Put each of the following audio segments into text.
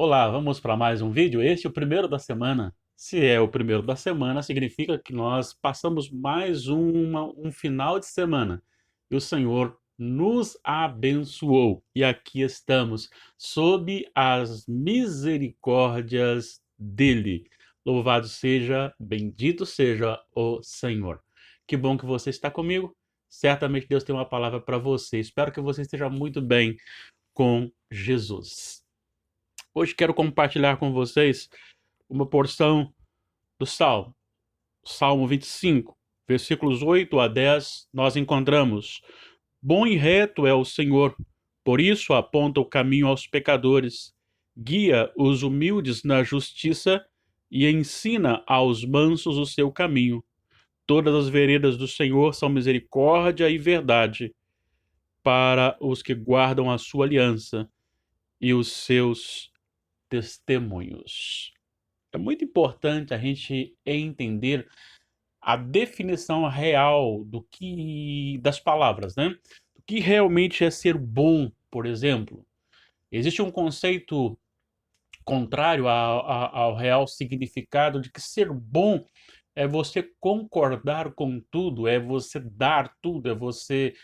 Olá, vamos para mais um vídeo. Este é o primeiro da semana. Se é o primeiro da semana, significa que nós passamos mais um final de semana. E o Senhor nos abençoou. E aqui estamos, sob as misericórdias dele. Louvado seja, bendito seja o Senhor. Que bom que você está comigo. Certamente Deus tem uma palavra para você. Espero que você esteja muito bem com Jesus. Hoje quero compartilhar com vocês uma porção do Salmo, Salmo 25, versículos 8 a 10. Nós encontramos: Bom e reto é o Senhor, por isso aponta o caminho aos pecadores, guia os humildes na justiça e ensina aos mansos o seu caminho. Todas as veredas do Senhor são misericórdia e verdade para os que guardam a sua aliança e os seus testemunhos. É muito importante a gente entender a definição real das palavras, né? Do que realmente é ser bom, por exemplo. Existe um conceito contrário ao real significado de que ser bom é você concordar com tudo, é você dar tudo, é você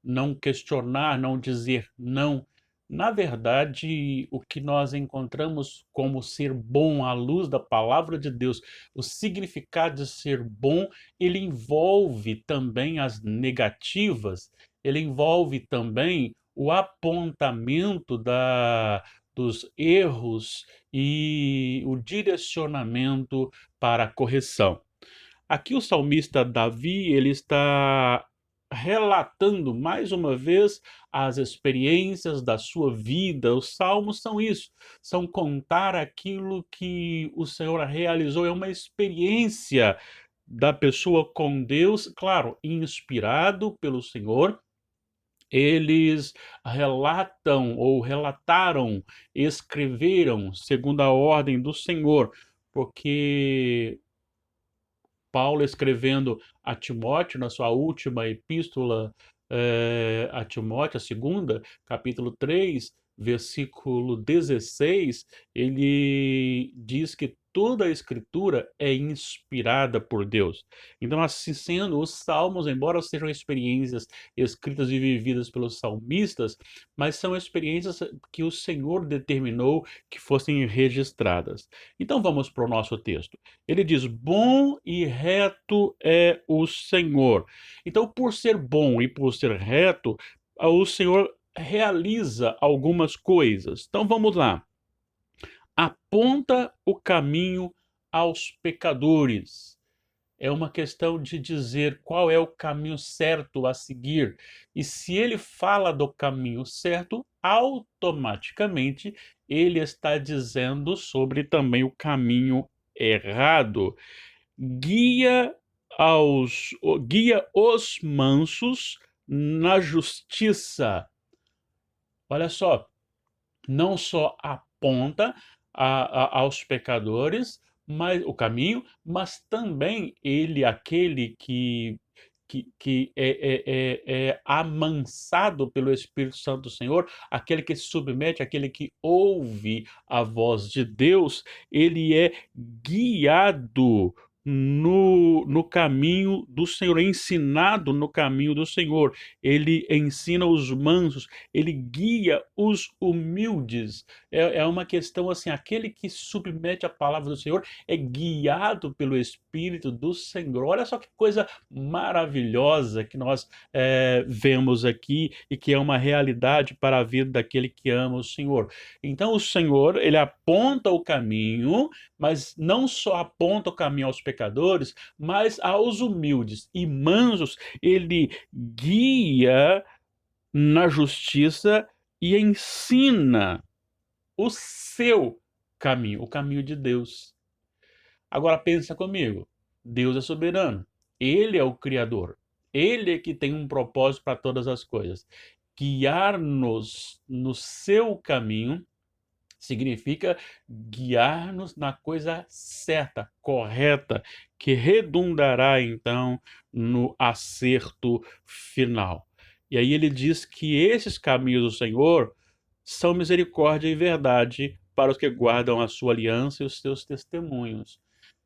não questionar, não dizer não. Na verdade, o que nós encontramos como ser bom à luz da palavra de Deus, o significado de ser bom, ele envolve também as negativas, ele envolve também o apontamento dos erros e o direcionamento para a correção. Aqui o salmista Davi, ele está relatando mais uma vez as experiências da sua vida. Os salmos são isso, são contar aquilo que o Senhor realizou, é uma experiência da pessoa com Deus, claro, inspirado pelo Senhor. Eles relatam ou relataram, escreveram segundo a ordem do Senhor, porque Paulo escrevendo a Timóteo, na sua última epístola a Timóteo, a segunda, capítulo 3, versículo 16, ele diz que toda a escritura é inspirada por Deus. Então, assim sendo, os salmos, embora sejam experiências escritas e vividas pelos salmistas, mas são experiências que o Senhor determinou que fossem registradas. Então, vamos para o nosso texto. Ele diz: bom e reto é o Senhor. Então, por ser bom e por ser reto, o Senhor realiza algumas coisas. Então, vamos lá. Aponta o caminho aos pecadores. É uma questão de dizer qual é o caminho certo a seguir. E se ele fala do caminho certo, automaticamente ele está dizendo sobre também o caminho errado. Guia guia os mansos na justiça. Olha só, não só aponta aos pecadores, mas o caminho, mas também ele, aquele que é amansado pelo Espírito Santo do Senhor, aquele que se submete, aquele que ouve a voz de Deus, ele é guiado no caminho do Senhor, é ensinado no caminho do Senhor. Ele ensina os mansos, ele guia os humildes. É uma questão assim, aquele que submete a palavra do Senhor é guiado pelo Espírito do Senhor. Olha só que coisa maravilhosa que nós vemos aqui e que é uma realidade para a vida daquele que ama o Senhor. Então o Senhor, ele aponta o caminho, mas não só aponta o caminho aos pecadores, mas aos humildes e mansos, ele guia na justiça e ensina o seu caminho, o caminho de Deus. Agora pensa comigo, Deus é soberano, Ele é o Criador, Ele é que tem um propósito para todas as coisas. Guiar-nos no seu caminho significa guiar-nos na coisa certa, correta, que redundará então no acerto final. E aí ele diz que esses caminhos do Senhor são misericórdia e verdade para os que guardam a sua aliança e os seus testemunhos.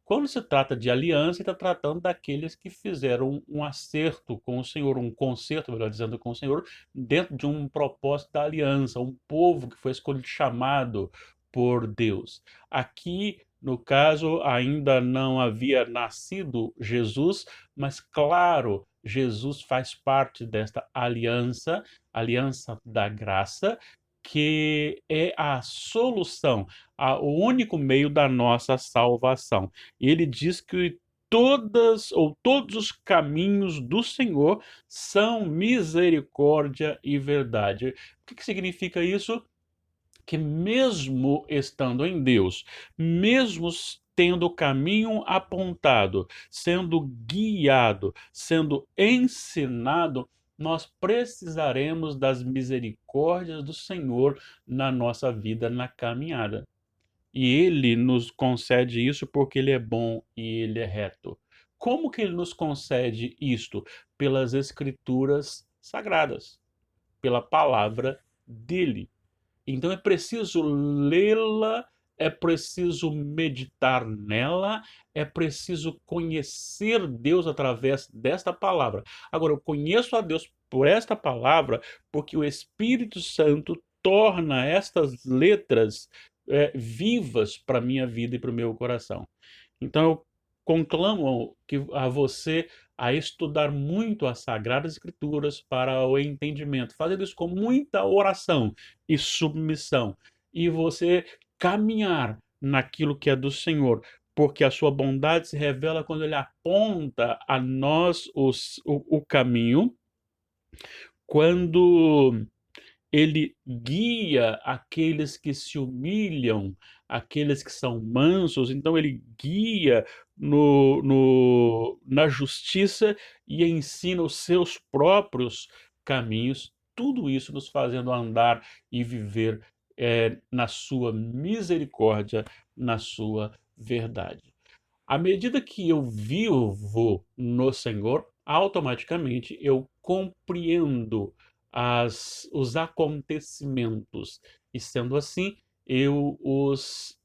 Quando se trata de aliança, está tratando daqueles que fizeram um acerto com o Senhor, um concerto, melhor dizendo, com o Senhor, dentro de um propósito da aliança, um povo que foi escolhido, chamado por Deus. Aqui, no caso, ainda não havia nascido Jesus, mas claro, Jesus faz parte desta aliança, aliança da graça, que é a solução, o único meio da nossa salvação. Ele diz que todos os caminhos do Senhor são misericórdia e verdade. O que significa isso? Que mesmo estando em Deus, mesmo tendo o caminho apontado, sendo guiado, sendo ensinado, nós precisaremos das misericórdias do Senhor na nossa vida, na caminhada. E Ele nos concede isso porque Ele é bom e Ele é reto. Como que Ele nos concede isto? Pelas Escrituras Sagradas, pela palavra dEle. Então é preciso lê-la, é preciso meditar nela, é preciso conhecer Deus através desta palavra. Agora, eu conheço a Deus por esta palavra porque o Espírito Santo torna estas letras vivas para a minha vida e para o meu coração. Então eu conclamo a você a estudar muito as Sagradas Escrituras para o entendimento, fazendo isso com muita oração e submissão, e você caminhar naquilo que é do Senhor, porque a sua bondade se revela quando Ele aponta a nós o caminho, quando Ele guia aqueles que se humilham, aqueles que são mansos, então Ele guia na justiça e ensina os seus próprios caminhos, tudo isso nos fazendo andar e viver na sua misericórdia, na sua verdade. À medida que eu vivo no Senhor, automaticamente eu compreendo os acontecimentos, e sendo assim, eu os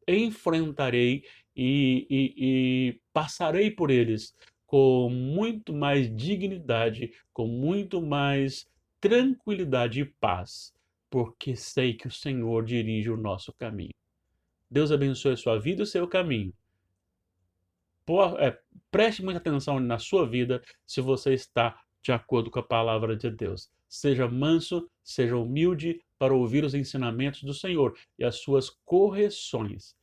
enfrentarei e passarei por eles com muito mais dignidade, com muito mais tranquilidade e paz, porque sei que o Senhor dirige o nosso caminho. Deus abençoe a sua vida e o seu caminho. Preste muita atenção na sua vida se você está de acordo com a palavra de Deus. Seja manso, seja humilde para ouvir os ensinamentos do Senhor e as suas correções.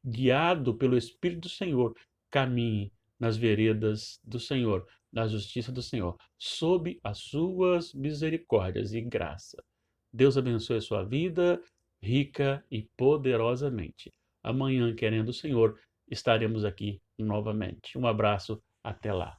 Guiado pelo Espírito do Senhor, caminhe nas veredas do Senhor, na justiça do Senhor, sob as suas misericórdias e graça. Deus abençoe a sua vida, rica e poderosamente. Amanhã, querendo o Senhor, estaremos aqui novamente. Um abraço, até lá.